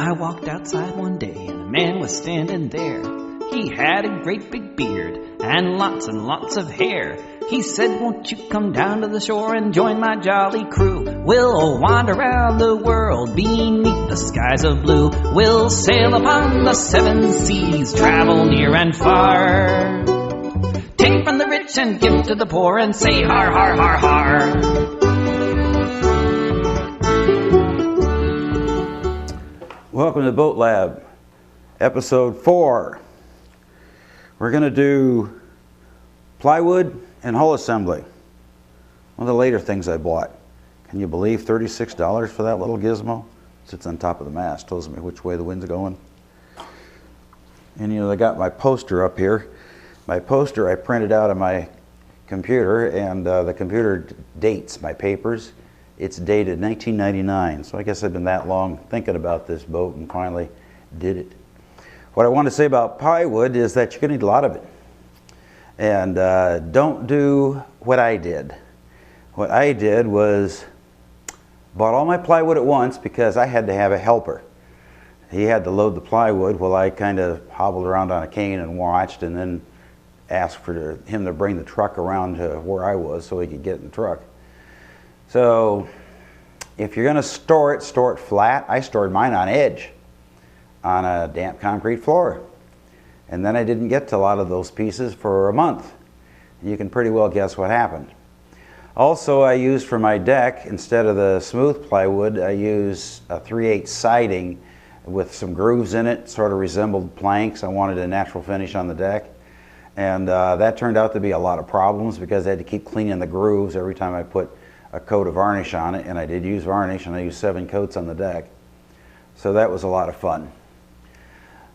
I walked outside one day and a man was standing there. He had a great big beard and lots of hair. He said, won't you come down to the shore and join my jolly crew? We'll wander around the world beneath the skies of blue. We'll sail upon the seven seas, travel near and far. Take from the rich and give to the poor and say har, har, har, har. Welcome to the Boat Lab, episode 4. We're going to do plywood and hull assembly. One of the later things I bought. Can you believe $36 for that little gizmo? Sits on top of the mast, tells me which way the wind's going. And you know, I got my poster up here. My poster I printed out on my computer, and the computer dates my papers. It's dated 1999, so I guess I've been that long thinking about this boat and finally did it. What I want to say about plywood is that you're going to need a lot of it. And don't do what I did. What I did was bought all my plywood at once because I had to have a helper. He had to load the plywood while I kind of hobbled around on a cane and watched, and then asked for him to bring the truck around to where I was so he could get in the truck. So if you're going to store it flat. I stored mine on edge on a damp concrete floor. And then I didn't get to a lot of those pieces for a month. You can pretty well guess what happened. Also, I used for my deck, instead of the smooth plywood, I used a 3/8 siding with some grooves in it, sort of resembled planks. I wanted a natural finish on the deck. And that turned out to be a lot of problems because I had to keep cleaning the grooves every time I put a coat of varnish on it, and I did use varnish, and I used 7 coats on the deck. So that was a lot of fun.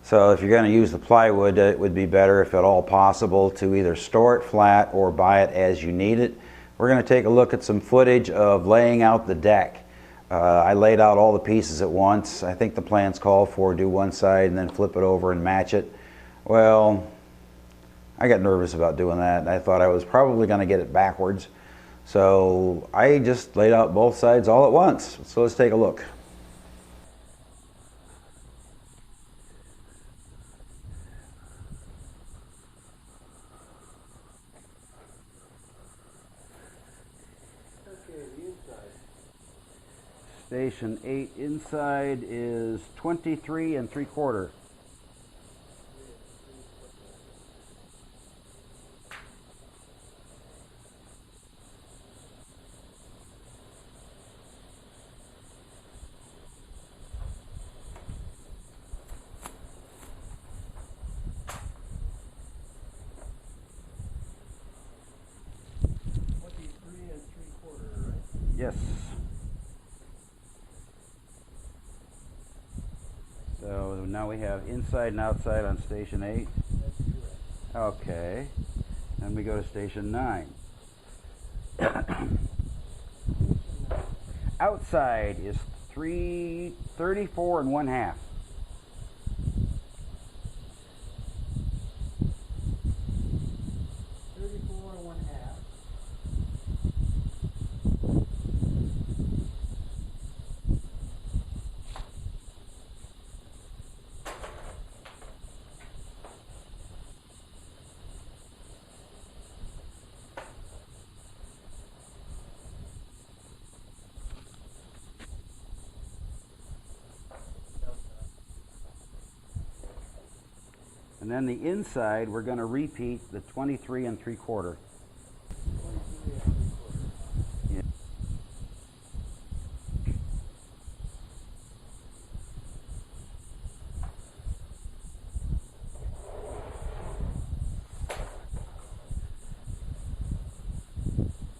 So if you're going to use the plywood, it would be better, if at all possible, to either store it flat or buy it as you need it. We're going to take a look at some footage of laying out the deck. I laid out all the pieces at once. I think the plans call for do one side and then flip it over and match it. Well, I got nervous about doing that, and I thought I was probably going to get it backwards. So I just laid out both sides all at once. So let's take a look. Okay, the inside. Station 8 inside is 23 3/4. Yes. So now we have inside and outside on station 8. Okay. Then we go to station 9. Outside is 34 1/2. And then the inside, we're going to repeat the 23 3/4. Yeah.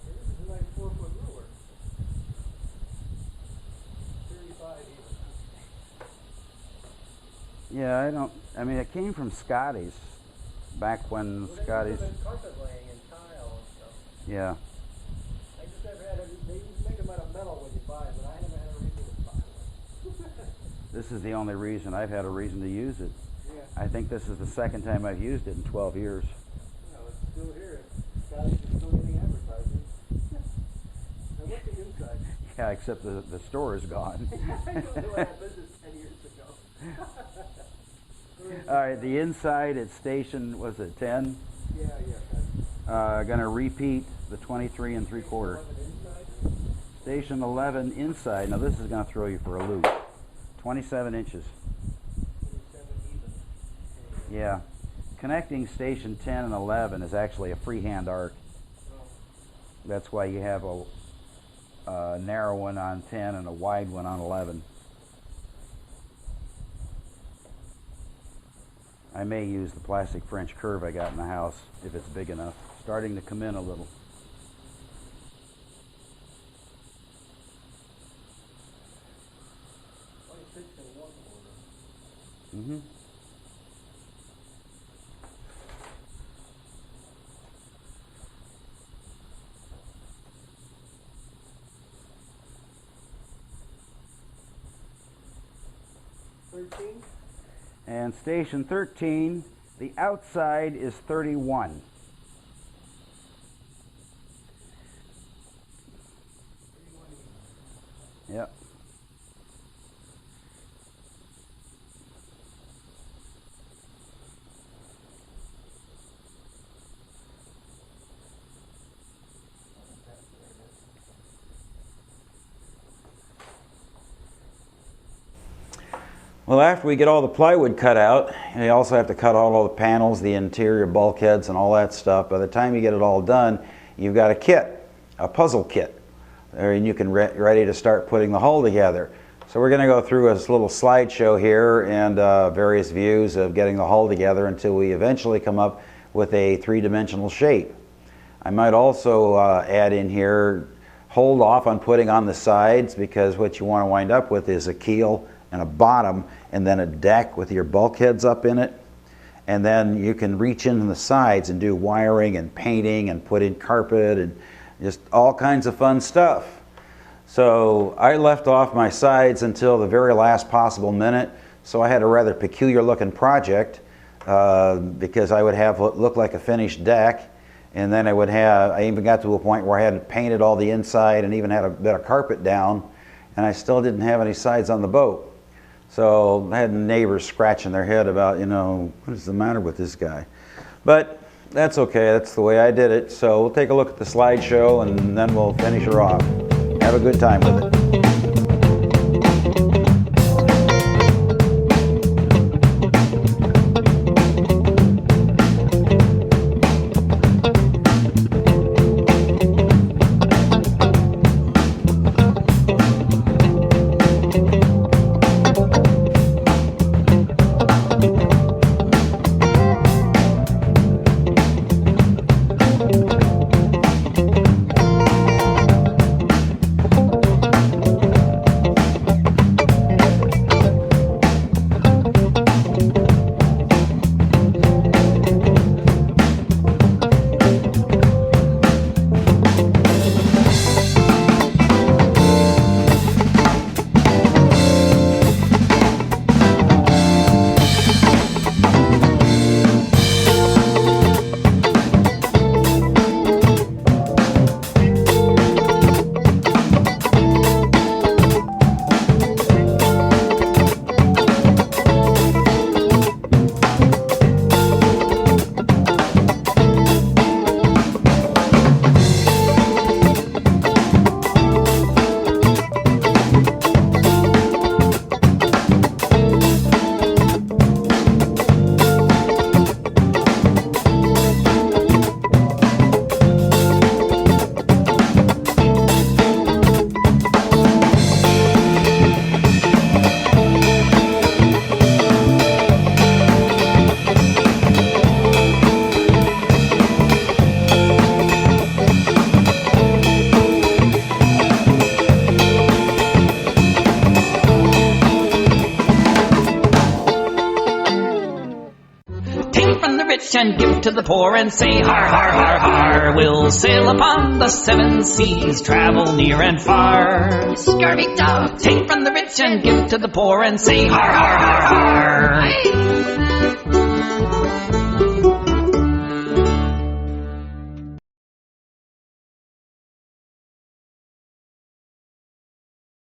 This is a nice 4-foot ruler. 35 even. Yeah, I mean, it came from Scotty's, back when Scotty's. Carpet laying and tile and stuff. Yeah. I just never had they used to make them out of metal when you buy them, but I never had a reason to buy them. This is the only reason I've had a reason to use it. Yeah. I think this is the second time I've used it in 12 years. Well, it's still here. Scotty's is still getting advertising. Now what's the inside? Yeah, except the store is gone. I know, they went out of business 10 years ago. All right, the inside at station, was it 10? Yeah. Going to repeat the 23 3/4. Station 11 inside. Now this is going to throw you for a loop. 27 inches. 27 even. Yeah. Connecting station 10 and 11 is actually a freehand arc. That's why you have a narrow one on 10 and a wide one on 11. I may use the plastic French curve I got in the house if it's big enough. Starting to come in a little. Mm-hmm. And station 13, the outside is 31. Yep. Well, after we get all the plywood cut out, you also have to cut out all the panels, the interior bulkheads, and all that stuff. By the time you get it all done, you've got a kit, a puzzle kit, and you can ready to start putting the hull together. So we're going to go through a little slideshow here and various views of getting the hull together until we eventually come up with a three-dimensional shape. I might also add in here, hold off on putting on the sides, because what you want to wind up with is a keel and a bottom and then a deck with your bulkheads up in it. And then you can reach into the sides and do wiring and painting and put in carpet and just all kinds of fun stuff. So I left off my sides until the very last possible minute, so I had a rather peculiar looking project because I would have what looked like a finished deck, and then I even got to a point where I had painted all the inside and even had a bit of carpet down, and I still didn't have any sides on the boat. So I had neighbors scratching their head about, what is the matter with this guy? But that's okay, that's the way I did it. So we'll take a look at the slideshow and then we'll finish her off. Have a good time with it. And give to the poor and say har, har, har, har. We'll sail upon the seven seas, travel near and far. Scurvy dog, take from the rich and give to the poor and say har, har, har, har.